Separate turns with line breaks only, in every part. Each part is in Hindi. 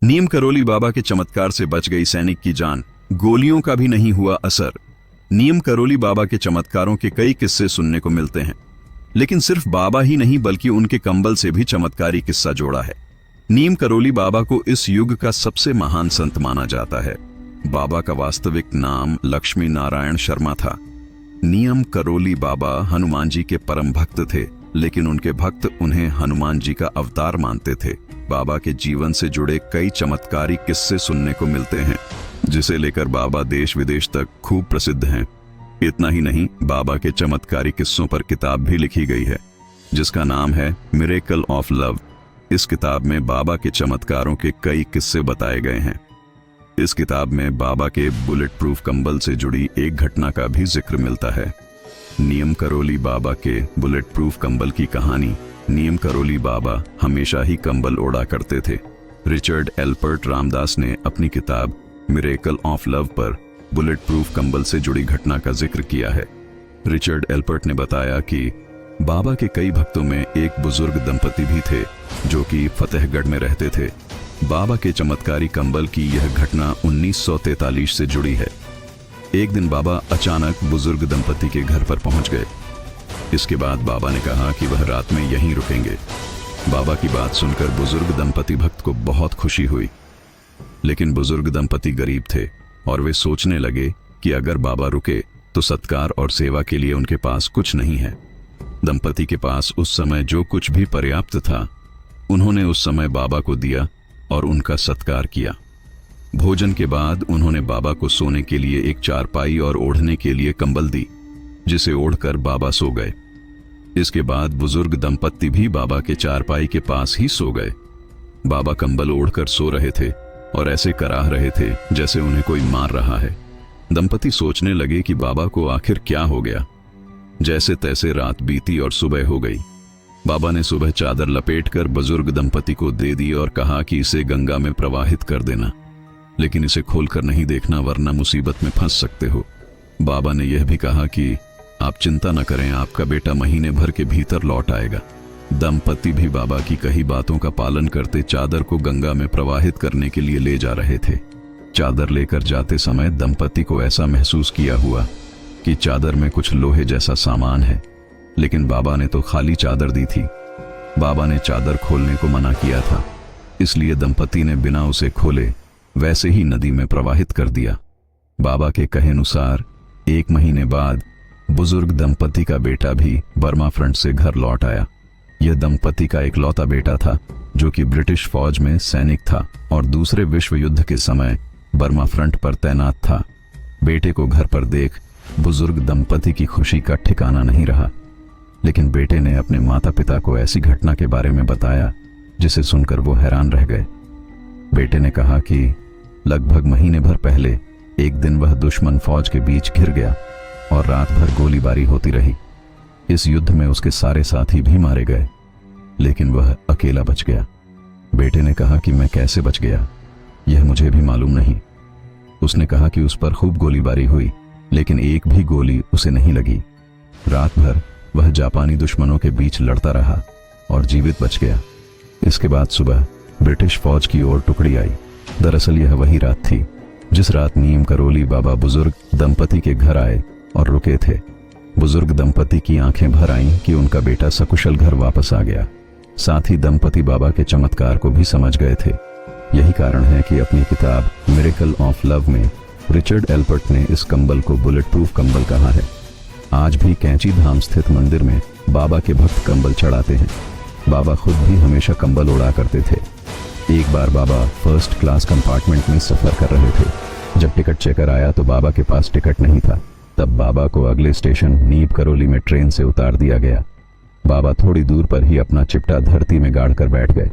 नीम करोली बाबा के चमत्कार से बच गई सैनिक की जान, गोलियों का भी नहीं हुआ असर। नीम करोली बाबा के चमत्कारों के कई किस्से सुनने को मिलते हैं, लेकिन सिर्फ बाबा ही नहीं बल्कि उनके कंबल से भी चमत्कारी किस्सा जोड़ा है। नीम करोली बाबा को इस युग का सबसे महान संत माना जाता है। बाबा का वास्तविक नाम लक्ष्मी नारायण शर्मा था। नीम करोली बाबा हनुमान जी के परम भक्त थे, लेकिन उनके भक्त उन्हें हनुमान जी का अवतार मानते थे। बाबा के जीवन से जुड़े कई चमत्कारी किस्से सुनने को मिलते हैं, जिसे लेकर बाबा देश विदेश तक खूब प्रसिद्ध हैं। इतना ही नहीं, बाबा के चमत्कारी किस्सों पर किताब भी लिखी गई है, जिसका नाम है मिरेकल ऑफ लव। इस किताब में बाबा के चमत्कारों के कई किस्से बताए गए हैं। इस किताब में बाबा के बुलेट प्रूफ कंबल से जुड़ी एक घटना का भी जिक्र मिलता है। नीम करोली बाबा के बुलेट प्रूफ कंबल की कहानी। नीम करोली बाबा हमेशा ही कंबल ओढ़ा करते थे। रिचर्ड एल्पर्ट रामदास ने अपनी किताब मिरेकल ऑफ लव पर बुलेट प्रूफ कंबल से जुड़ी घटना का जिक्र किया है। रिचर्ड एल्पर्ट ने बताया कि बाबा के कई भक्तों में एक बुजुर्ग दंपति भी थे, जो कि फतेहगढ़ में रहते थे। बाबा के चमत्कारी कंबल की यह घटना 1943 से जुड़ी है। एक दिन बाबा अचानक बुजुर्ग दंपति के घर पर पहुंच गए। इसके बाद बाबा ने कहा कि वह रात में यहीं रुकेंगे। बाबा की बात सुनकर बुजुर्ग दंपति भक्त को बहुत खुशी हुई, लेकिन बुजुर्ग दंपति गरीब थे और वे सोचने लगे कि अगर बाबा रुके तो सत्कार और सेवा के लिए उनके पास कुछ नहीं है। दंपति के पास उस समय जो कुछ भी पर्याप्त था, उन्होंने उस समय बाबा को दिया और उनका सत्कार किया। भोजन के बाद उन्होंने बाबा को सोने के लिए एक चारपाई और ओढ़ने के लिए कंबल दी, जिसे ओढ़कर बाबा सो गए। इसके बाद बुजुर्ग दंपत्ति भी बाबा के चारपाई के पास ही सो गए। बाबा कंबल ओढ़कर सो रहे थे और ऐसे कराह रहे थे जैसे उन्हें कोई मार रहा है। दंपति सोचने लगे कि बाबा को आखिर क्या हो गया। जैसे तैसे रात बीती और सुबह हो गई। बाबा ने सुबह चादर लपेटकर बुजुर्ग दंपति को दे दी और कहा कि इसे गंगा में प्रवाहित कर देना, लेकिन इसे खोलकर नहीं देखना, वरना मुसीबत में फंस सकते हो। बाबा ने यह भी कहा कि आप चिंता न करें, आपका बेटा महीने भर के भीतर लौट आएगा। दंपति भी बाबा की कही बातों का पालन करते चादर को गंगा में प्रवाहित करने के लिए ले जा रहे थे। चादर लेकर जाते समय दंपति को ऐसा महसूस किया हुआ कि चादर में कुछ लोहे जैसा सामान है, लेकिन बाबा ने तो खाली चादर दी थी। बाबा ने चादर खोलने को मना किया था, इसलिए दंपति ने बिना उसे खोले वैसे ही नदी में प्रवाहित कर दिया। बाबा के कहे अनुसार 1 महीने बाद बुजुर्ग दंपति का बेटा भी बर्मा फ्रंट से घर लौट आया। यह दंपति का इकलौता बेटा था, जो कि ब्रिटिश फौज में सैनिक था और दूसरे विश्व युद्ध के समय बर्मा फ्रंट पर तैनात था। बेटे को घर पर देख बुजुर्ग दंपति की खुशी का ठिकाना नहीं रहा, लेकिन बेटे ने अपने माता पिता को ऐसी घटना के बारे में बताया जिसे सुनकर वो हैरान रह गए। बेटे ने कहा कि लगभग महीने भर पहले एक दिन वह दुश्मन फौज के बीच घिर गया और रात भर गोलीबारी होती रही। इस युद्ध में उसके सारे साथी भी मारे गए, लेकिन वह अकेला बच गया। बेटे ने कहा कि मैं कैसे बच गया, यह मुझे भी मालूम नहीं। उसने कहा कि उस पर खूब गोलीबारी हुई, लेकिन एक भी गोली उसे नहीं लगी। रात भर वह जापानी दुश्मनों के बीच लड़ता रहा और जीवित बच गया। इसके बाद सुबह ब्रिटिश फौज की ओर टुकड़ी आई। दरअसल यह वही रात थी जिस रात नीम करोली बाबा बुजुर्ग दंपति के घर आए और रुके थे। बुजुर्ग दंपति की आंखें भर आईं कि उनका बेटा सकुशल घर वापस आ गया। साथ ही दंपति बाबा के चमत्कार को भी समझ गए थे। यही कारण है कि अपनी किताब मिरेकल ऑफ लव में रिचर्ड एल्पर्ट ने इस कंबल को बुलेट प्रूफ कंबल कहा है। आज भी कैंची धाम स्थित मंदिर में बाबा के भक्त कंबल चढ़ाते हैं। बाबा खुद भी हमेशा कंबल ओढ़ा करते थे। एक बार बाबा फर्स्ट क्लास कंपार्टमेंट में सफर कर रहे थे। जब टिकट चेकर आया तो बाबा के पास टिकट नहीं था। तब बाबा को अगले स्टेशन नीम करोली में ट्रेन से उतार दिया गया। बाबा थोड़ी दूर पर ही अपना चिपटा धरती में गाड़ कर बैठ गए।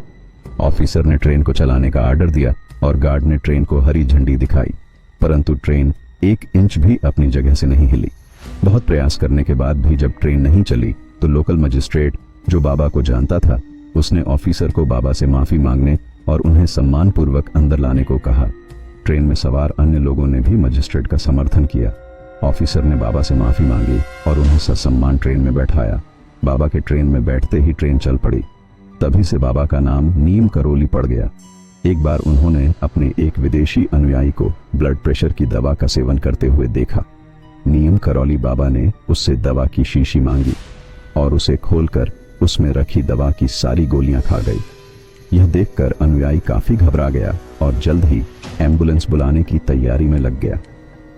ऑफिसर ने ट्रेन को चलाने का आर्डर दिया और गार्ड ने ट्रेन को हरी झंडी दिखाई, परंतु ट्रेन 1 इंच भी अपनी जगह से नहीं हिली। बहुत प्रयास करने के बाद भी जब ट्रेन नहीं चली तो लोकल मजिस्ट्रेट, जो बाबा को जानता था, उसने ऑफिसर को बाबा से माफी मांगने और उन्हें सम्मानपूर्वक अंदर लाने को कहा। ट्रेन में सवार अन्य लोगों ने भी मजिस्ट्रेट का समर्थन किया। ऑफिसर ने बाबा से माफी मांगी और उन्हें ससम्मान ट्रेन में बैठाया। बाबा के ट्रेन में बैठते ही ट्रेन चल पड़ी। तभी से बाबा का नाम नीम करोली पड़ गया। एक बार उन्होंने अपने एक विदेशी अनुयायी को ब्लड प्रेशर की दवा का सेवन करते हुए देखा। नियम करौली बाबा ने उससे दवा की शीशी मांगी और उसे खोलकर उसमें रखी दवा की सारी गोलियां खा गई। यह देखकर अनुयायी काफी घबरा गया और जल्द ही एम्बुलेंस बुलाने की तैयारी में लग गया।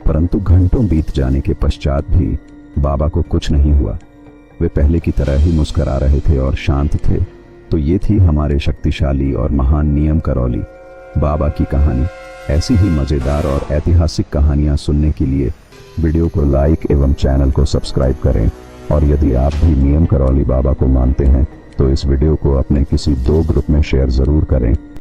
परंतु घंटों बीत जाने के पश्चात भी बाबा को कुछ नहीं हुआ। वे पहले की तरह ही मुस्कुरा रहे थे और शांत थे। तो ये थी हमारे शक्तिशाली और महान नियम करौली बाबा की कहानी। ऐसी ही मजेदार और ऐतिहासिक कहानियां सुनने के लिए वीडियो को लाइक एवं चैनल को सब्सक्राइब करें। और यदि आप भी नियम करौली बाबा को मानते हैं तो इस वीडियो को अपने किसी 2 ग्रुप में शेयर जरूर करें